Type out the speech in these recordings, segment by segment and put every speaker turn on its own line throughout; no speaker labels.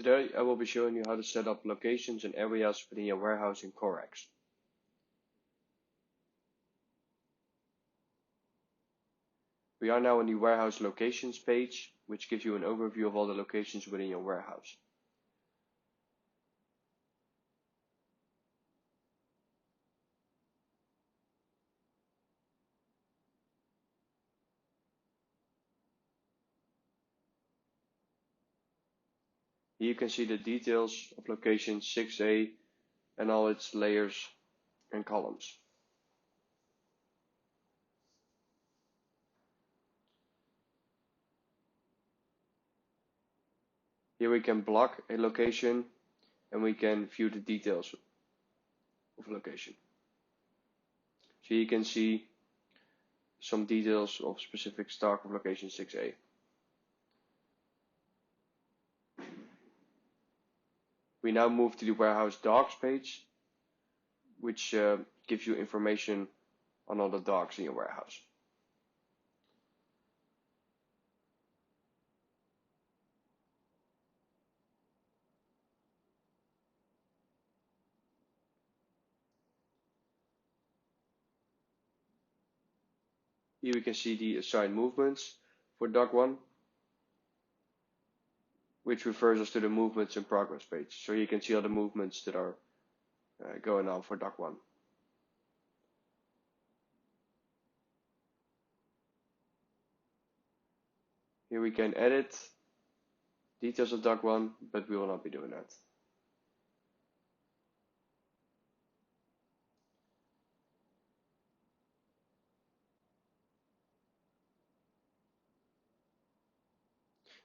Today I will be showing you how to set up locations and areas within your warehouse in CORAX. We are now on the warehouse locations page, which gives you an overview of all the locations within your warehouse. Here you can see the details of location 6A and all its layers and columns. Here we can block a location and we can view the details of location. So you can see some details of specific stock of location 6A. We now move to the warehouse dogs page, which gives you information on all the dogs in your warehouse. Here we can see the assigned movements for dog 1, which refers us to the movements in progress page. So you can see all the movements that are going on for dog 1. Here we can edit details of dog 1, but we will not be doing that.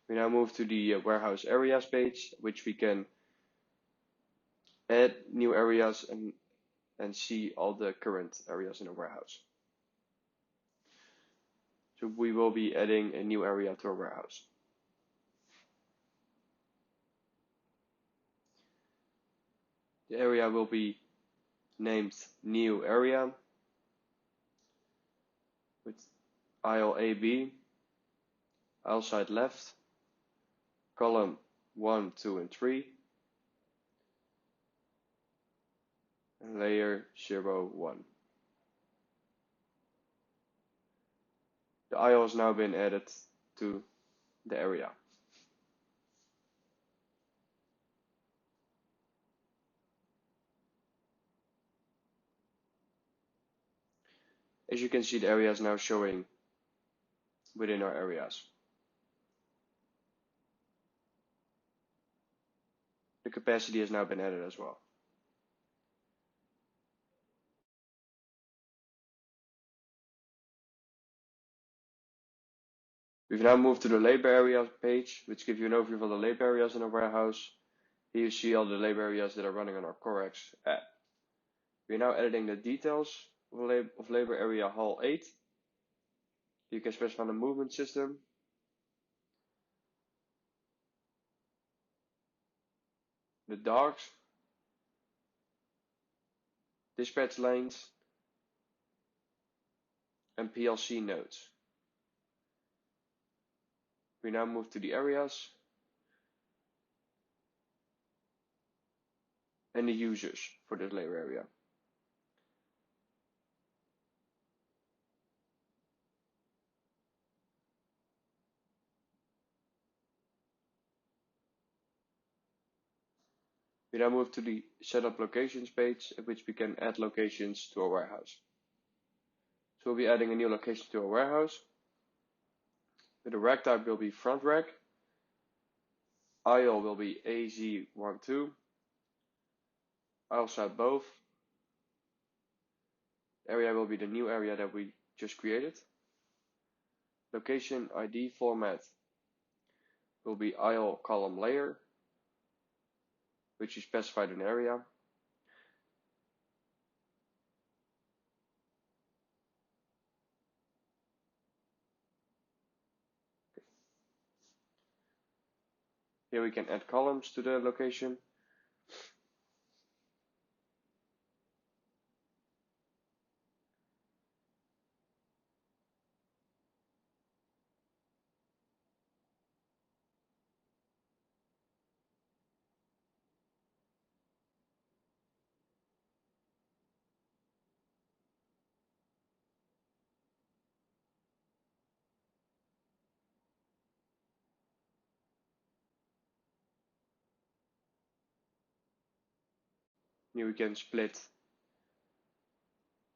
We now move to the warehouse areas page, which we can add new areas and see all the current areas in the warehouse. So we will be adding a new area to our warehouse. The area will be named new area with aisle AB, aisle side left, column 1, 2, and 3, and layer 0, 1. The aisle has now been added to the area. As you can see, the area is now showing within our areas. The capacity has now been added as well. We've now moved to the labor area page, which gives you an overview of the labor areas in our warehouse. Here you see all the labor areas that are running on our CORAX app. We are now editing the details of labor area hall 8. You can specify the movement system. The dogs, dispatch lanes, and PLC nodes. We now move to the areas and the users for this labor area. We now move to the setup locations page, at which we can add locations to our warehouse. So we'll be adding a new location to our warehouse. The rack type will be front rack. Aisle will be AZ12. Aisle side both. Area will be the new area that we just created. Location ID format will be aisle column layer, which is specified in area. Here we can add columns to the location. Here we can split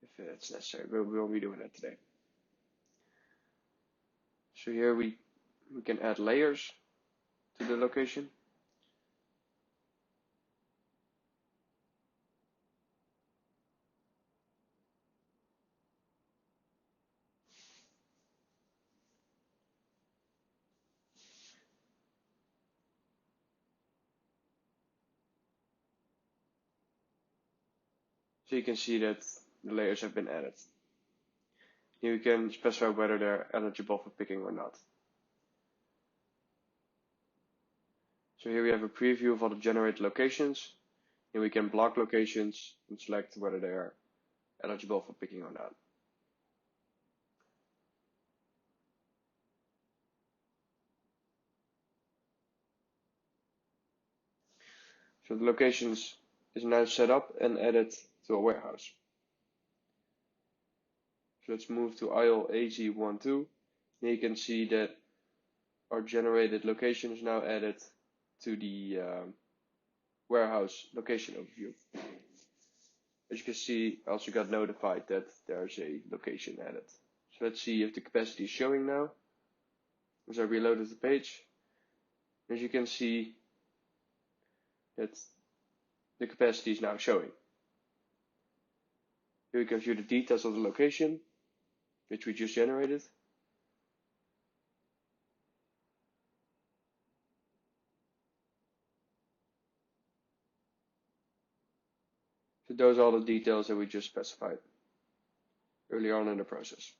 if it's necessary, but we won't be doing that today. So here we can add layers to the location. So you can see that the layers have been added. Here we can specify whether they're eligible for picking or not. So here we have a preview of all the generated locations. Here we can block locations and select whether they are eligible for picking or not. So the locations is now set up and added to a warehouse. So let's move to aisle AZ12. Here you can see that our generated location is now added to the warehouse location overview. As you can see, I also got notified that there's a location added. So let's see if the capacity is showing now. As I reloaded the page, as you can see that the capacity is now showing. Here we can view the details of the location, which we just generated. So those are all the details that we just specified earlier on in the process.